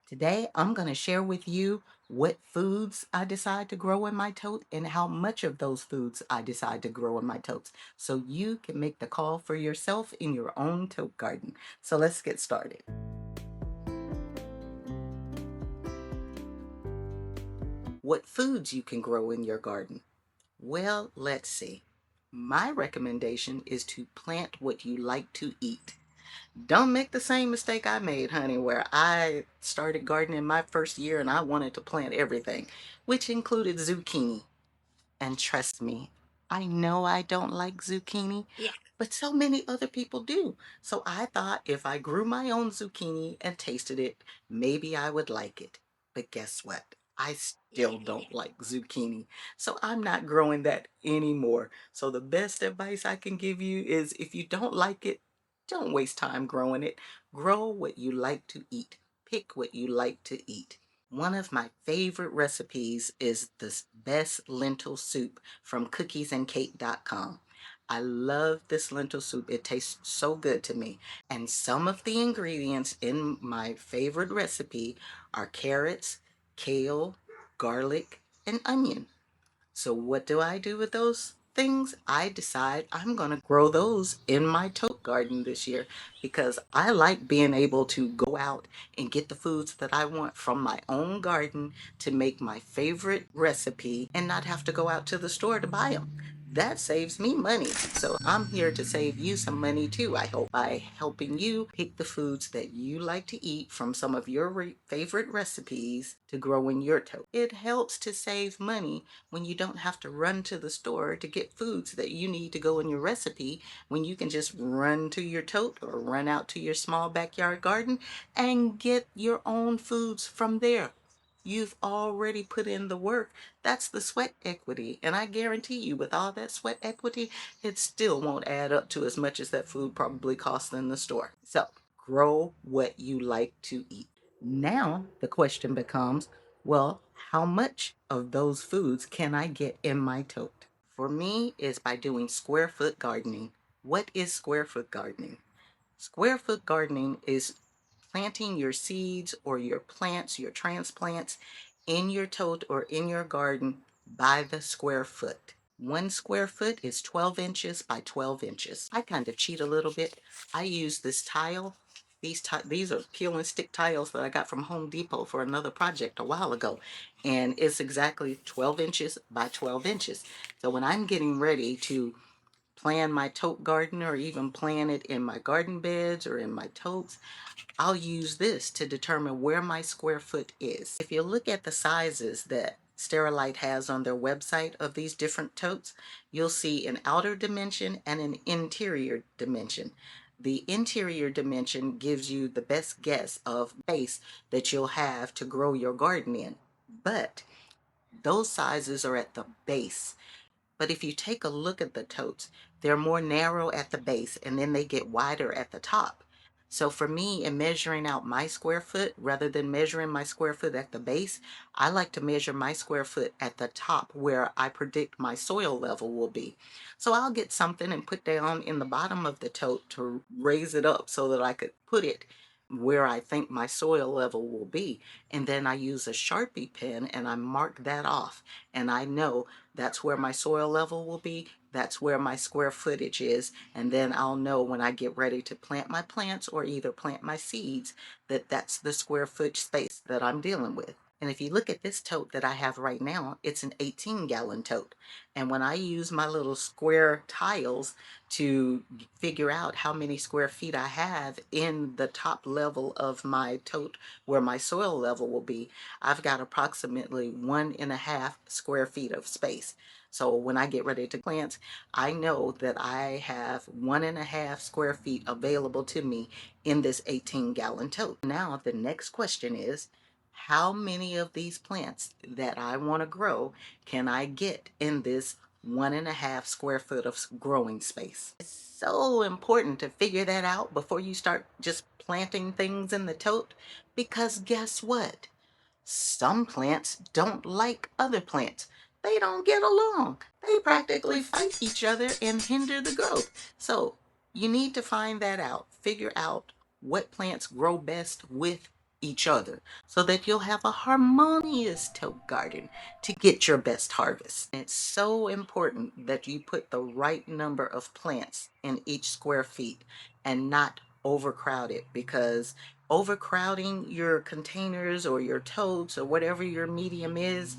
Today, I'm going to share with you what foods I decide to grow in my tote and how much of those foods I decide to grow in my totes so you can make the call for yourself in your own tote garden. So let's get started. What foods you can grow in your garden? Well, let's see. My recommendation is to plant what you like to eat. Don't make the same mistake I made, honey, where I started gardening my first year and I wanted to plant everything, which included zucchini. And trust me, I know I don't like zucchini, Yeah, but so many other people do. So I thought if I grew my own zucchini and tasted it, maybe I would like it. But guess what? I still yeah. don't like zucchini. So I'm not growing that anymore. So the best advice I can give you is if you don't like it, don't waste time growing it. Grow what you like to eat. Pick what you like to eat. One of my favorite recipes is this best lentil soup from cookiesandcake.com. I love this lentil soup. It tastes so good to me. And some of the ingredients in my favorite recipe are carrots, kale, garlic, and onion. So what do I do with those things? I decide I'm going to grow those in my tote garden this year because I like being able to go out and get the foods that I want from my own garden to make my favorite recipe and not have to go out to the store to buy them. That saves me money. So I'm here to save you some money too, I hope, by helping you pick the foods that you like to eat from some of your favorite recipes to grow in your tote. It helps to save money when you don't have to run to the store to get foods that you need to go in your recipe, when you can just run to your tote or run out to your small backyard garden and get your own foods from there. You've already put in the work. That's the sweat equity. And I guarantee you, with all that sweat equity, it still won't add up to as much as that food probably costs in the store. So grow what you like to eat. Now the question becomes, well, how much of those foods can I get in my tote? For me, is by doing square foot gardening. What is square foot gardening? Square foot gardening is planting your seeds or your plants, your transplants in your tote or in your garden by the square foot. 1 square foot is 12 inches by 12 inches. I kind of cheat a little bit. I use this tile. These are peel and stick tiles that I got from Home Depot for another project a while ago. And it's exactly 12 inches by 12 inches. So when I'm getting ready to plan my tote garden or even plan it in my garden beds or in my totes, I'll use this to determine where my square foot is. If you look at the sizes that Sterilite has on their website of these different totes, you'll see an outer dimension and an interior dimension. The interior dimension gives you the best guess of space that you'll have to grow your garden in. But those sizes are at the base. But if you take a look at the totes, they're more narrow at the base and then they get wider at the top. So for me, in measuring out my square foot, rather than measuring my square foot at the base, I like to measure my square foot at the top where I predict my soil level will be. So I'll get something and put down in the bottom of the tote to raise it up so that I could put it where I think my soil level will be. And then I use a Sharpie pen and I mark that off. And I know that's where my soil level will be. That's where my square footage is. And then I'll know when I get ready to plant my plants or either plant my seeds that that's the square foot space that I'm dealing with. And if you look at this tote that I have right now, it's an 18-gallon tote. And when I use my little square tiles to figure out how many square feet I have in the top level of my tote where my soil level will be, I've got approximately 1.5 square feet of space. So when I get ready to plant, I know that I have 1.5 square feet available to me in this 18-gallon tote. Now the next question is, how many of these plants that I want to grow can I get in this 1.5 square foot of growing space? It's so important to figure that out before you start just planting things in the tote, because guess what? Some plants don't like other plants. They don't get along. They practically fight each other and hinder the growth. So you need to find that out. Figure out what plants grow best with each other so that you'll have a harmonious tote garden to get your best harvest. It's so important that you put the right number of plants in each square feet and not overcrowd it, because overcrowding your containers or your totes or whatever your medium is,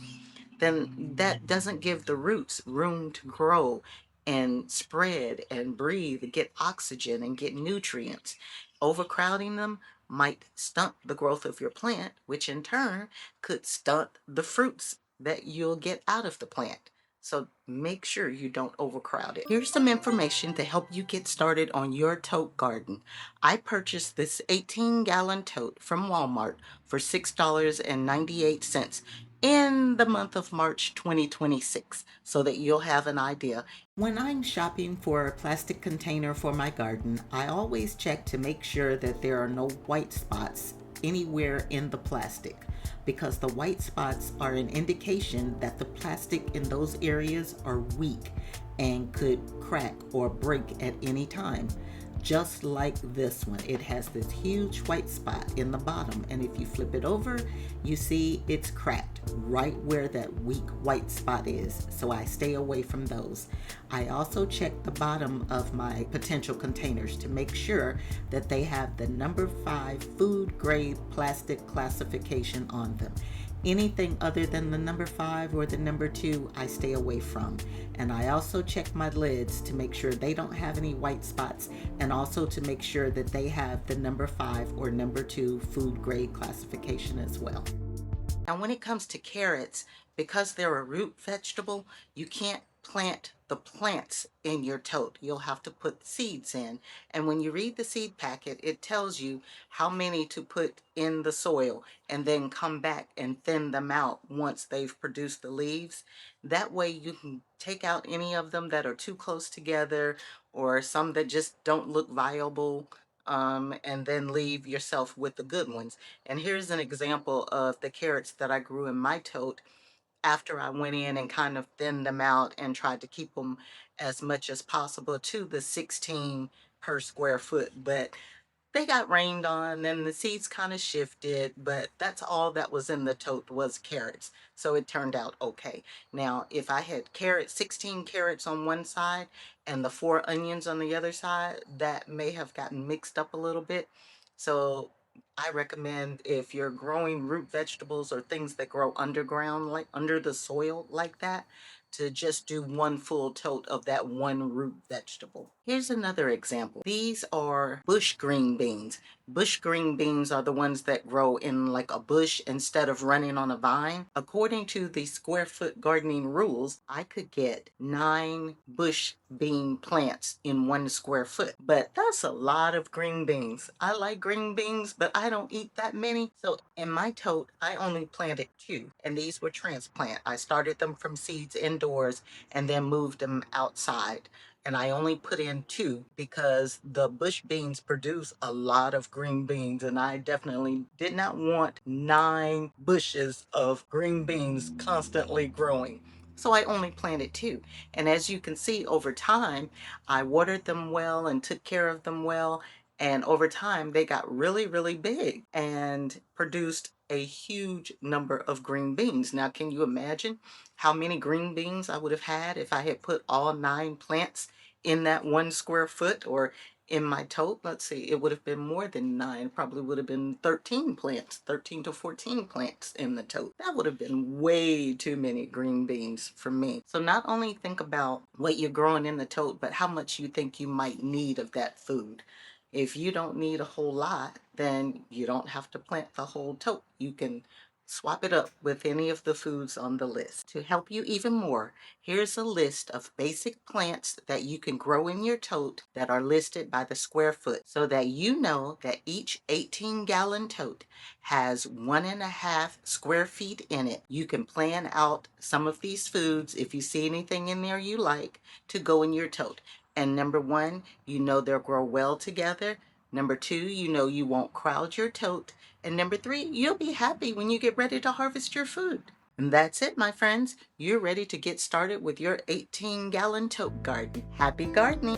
then that doesn't give the roots room to grow and spread and breathe, get oxygen and get nutrients. Overcrowding them might stunt the growth of your plant, which in turn could stunt the fruits that you'll get out of the plant. So make sure you don't overcrowd it. Here's some information to help you get started on your tote garden. I purchased this 18-gallon tote from Walmart for $6.98 in the month of March 2026, so that you'll have an idea. When I'm shopping for a plastic container for my garden, I always check to make sure that there are no white spots anywhere in the plastic, because the white spots are an indication that the plastic in those areas are weak and could crack or break at any time. Just like this one, it has this huge white spot in the bottom, and if you flip it over, you see it's cracked right where that weak white spot is, so I stay away from those. I also check the bottom of my potential containers to make sure that they have the number 5 food grade plastic classification on them. Anything other than the number 5 or the number 2, I stay away from. And I also check my lids to make sure they don't have any white spots, and also to make sure that they have the number 5 or number 2 food grade classification as well. Now, when it comes to carrots, because they're a root vegetable, you can't plant the plants in your tote. You'll have to put seeds in. And when you read the seed packet, it tells you how many to put in the soil and then come back and thin them out once they've produced the leaves. That way you can take out any of them that are too close together, or some that just don't look viable, and then leave yourself with the good ones. And here's an example of the carrots that I grew in my tote after I went in and kind of thinned them out and tried to keep them as much as possible to the 16 per square foot. But they got rained on and the seeds kind of shifted, but that's all that was in the tote was carrots. So it turned out okay. Now, if I had 16 carrots on one side and the 4 onions on the other side, that may have gotten mixed up a little bit. So I recommend, if you're growing root vegetables or things that grow underground, like under the soil like that, to just do one full tote of that one root vegetable. Here's another example. These are bush green beans. Bush green beans are the ones that grow in like a bush instead of running on a vine. According to the square foot gardening rules, I could get 9 bush bean plants in 1 square foot, but that's a lot of green beans. I like green beans, but I don't eat that many. So in my tote, I only planted 2, and these were transplant. I started them from seeds indoors and then moved them outside. And I only put in 2 because the bush beans produce a lot of green beans, and I definitely did not want 9 bushes of green beans constantly growing. So I only planted 2. And as you can see, over time, I watered them well and took care of them well. And over time, they got really, really big and produced a huge number of green beans. Now, can you imagine how many green beans I would have had if I had put all 9 plants in that 1 square foot? Or in my tote, let's see, it would have been more than 9, probably would have been 13 plants, 13 to 14 plants in the tote. That would have been way too many green beans for me. So not only think about what you're growing in the tote, but how much you think you might need of that food. If you don't need a whole lot, then you don't have to plant the whole tote. You can swap it up with any of the foods on the list. To help you even more, here's a list of basic plants that you can grow in your tote that are listed by the square foot, so that you know that each 18-gallon tote has 1.5 square feet in it. You can plan out some of these foods, if you see anything in there you like, to go in your tote. And number 1, you know they'll grow well together. Number 2, you know you won't crowd your tote. And number 3, you'll be happy when you get ready to harvest your food. And that's it, my friends. You're ready to get started with your 18-gallon tote garden. Happy gardening!